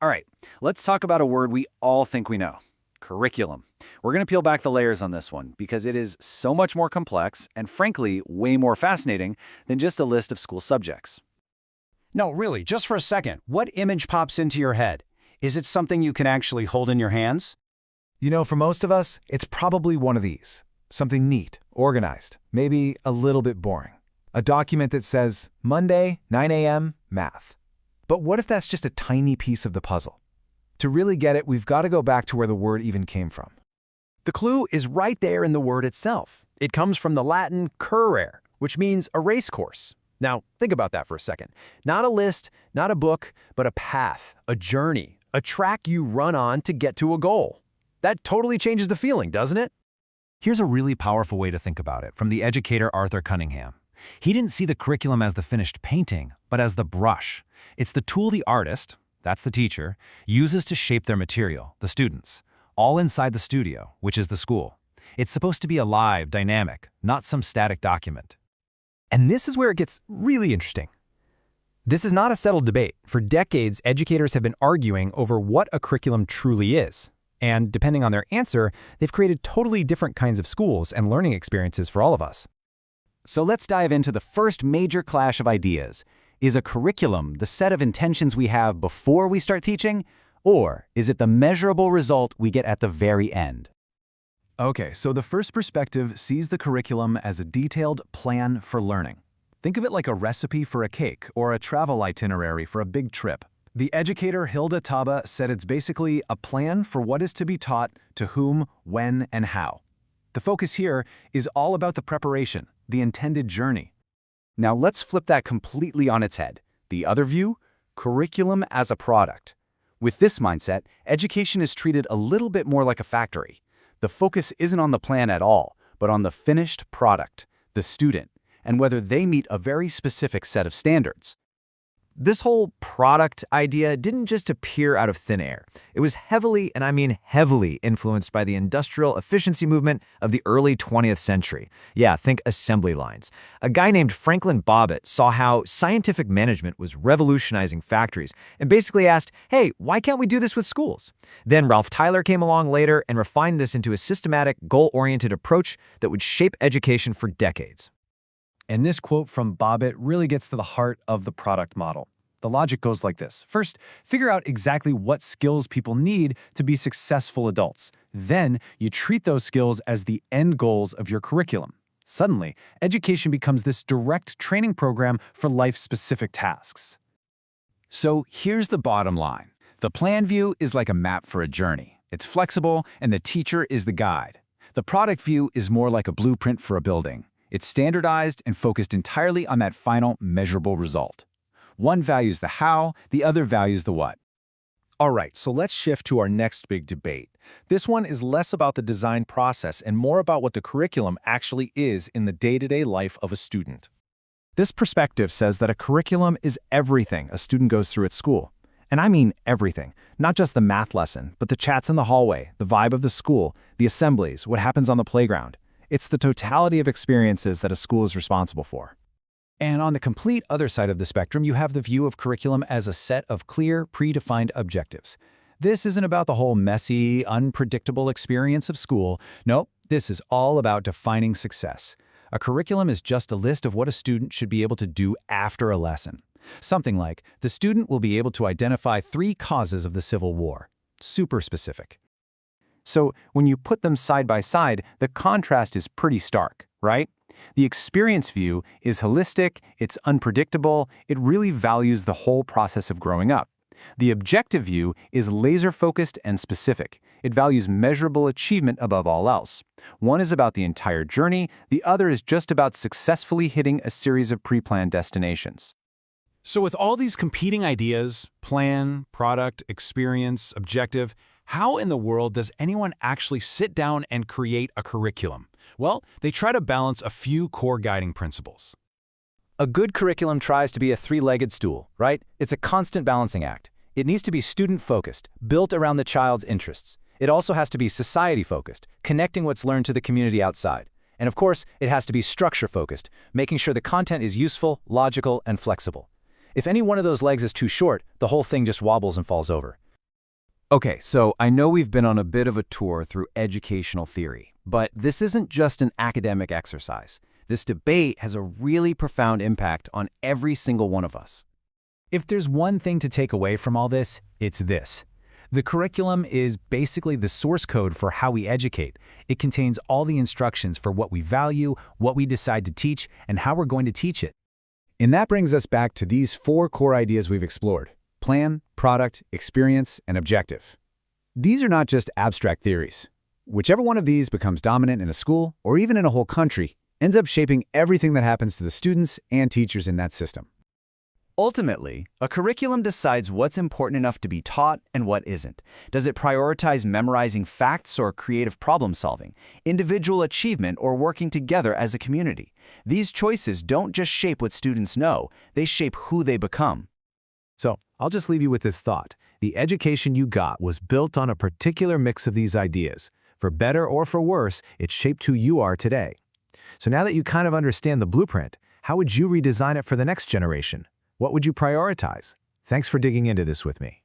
All right, let's talk about a word we all think we know: curriculum. We're going to peel back the layers on this one because it is so much more complex and, frankly, way more fascinating than just a list of school subjects. No, really, just for a second, what image pops into your head? Is it something you can actually hold in your hands? For most of us, it's probably one of these. Something neat, organized, maybe a little bit boring. A document that says, Monday, 9 a.m., math. But what if that's just a tiny piece of the puzzle? To really get it, we've got to go back to where the word even came from. The clue is right there in the word itself. It comes from the Latin currere, which means a race course. Now, think about that for a second. Not a list, not a book, but a path, a journey, a track you run on to get to a goal. That totally changes the feeling, doesn't it? Here's a really powerful way to think about it from the educator Arthur Cunningham. He didn't see the curriculum as the finished painting, but as the brush. It's the tool the artist, that's the teacher, uses to shape their material, the students, all inside the studio, which is the school. It's supposed to be alive, dynamic, not some static document. And this is where it gets really interesting. This is not a settled debate. For decades, educators have been arguing over what a curriculum truly is. And depending on their answer, they've created totally different kinds of schools and learning experiences for all of us. So let's dive into the first major clash of ideas. Is a curriculum the set of intentions we have before we start teaching, or is it the measurable result we get at the very end? Okay, so the first perspective sees the curriculum as a detailed plan for learning. Think of it like a recipe for a cake or a travel itinerary for a big trip. The educator Hilda Taba said it's basically a plan for what is to be taught, to whom, when, and how. The focus here is all about the preparation, the intended journey. Now let's flip that completely on its head. The other view, curriculum as a product. With this mindset, education is treated a little bit more like a factory. The focus isn't on the plan at all, but on the finished product, the student, and whether they meet a very specific set of standards. This whole product idea didn't just appear out of thin air. It was heavily, and I mean heavily, influenced by the industrial efficiency movement of the early 20th century. Yeah, think assembly lines. A guy named Franklin Bobbitt saw how scientific management was revolutionizing factories and basically asked, hey, why can't we do this with schools? Then Ralph Tyler came along later and refined this into a systematic, goal-oriented approach that would shape education for decades. And this quote from Bobbitt really gets to the heart of the product model. The logic goes like this. First, figure out exactly what skills people need to be successful adults. Then, you treat those skills as the end goals of your curriculum. Suddenly, education becomes this direct training program for life-specific tasks. So here's the bottom line. The plan view is like a map for a journey. It's flexible, and the teacher is the guide. The product view is more like a blueprint for a building. It's standardized and focused entirely on that final measurable result. One values the how, the other values the what. All right, so let's shift to our next big debate. This one is less about the design process and more about what the curriculum actually is in the day-to-day life of a student. This perspective says that a curriculum is everything a student goes through at school. And I mean everything, not just the math lesson, but the chats in the hallway, the vibe of the school, the assemblies, what happens on the playground. It's the totality of experiences that a school is responsible for. And on the complete other side of the spectrum, you have the view of curriculum as a set of clear, predefined objectives. This isn't about the whole messy, unpredictable experience of school. Nope, this is all about defining success. A curriculum is just a list of what a student should be able to do after a lesson. Something like, the student will be able to identify 3 causes of the Civil War. Super specific. So when you put them side by side, the contrast is pretty stark, right? The experience view is holistic, it's unpredictable, it really values the whole process of growing up. The objective view is laser-focused and specific. It values measurable achievement above all else. One is about the entire journey, the other is just about successfully hitting a series of pre-planned destinations. So with all these competing ideas, plan, product, experience, objective, how in the world does anyone actually sit down and create a curriculum? Well, they try to balance a few core guiding principles. A good curriculum tries to be a 3-legged stool, right? It's a constant balancing act. It needs to be student-focused, built around the child's interests. It also has to be society-focused, connecting what's learned to the community outside. And of course, it has to be structure-focused, making sure the content is useful, logical, and flexible. If any one of those legs is too short, the whole thing just wobbles and falls over. Okay, so I know we've been on a bit of a tour through educational theory, but this isn't just an academic exercise. This debate has a really profound impact on every single one of us. If there's one thing to take away from all this, it's this. The curriculum is basically the source code for how we educate. It contains all the instructions for what we value, what we decide to teach, and how we're going to teach it. And that brings us back to these 4 core ideas we've explored: plan, product, experience, and objective. These are not just abstract theories. Whichever one of these becomes dominant in a school, or even in a whole country, ends up shaping everything that happens to the students and teachers in that system. Ultimately, a curriculum decides what's important enough to be taught and what isn't. Does it prioritize memorizing facts or creative problem solving, individual achievement, or working together as a community? These choices don't just shape what students know, they shape who they become. So, I'll just leave you with this thought. The education you got was built on a particular mix of these ideas. For better or for worse, it shaped who you are today. So now that you kind of understand the blueprint, how would you redesign it for the next generation? What would you prioritize? Thanks for digging into this with me.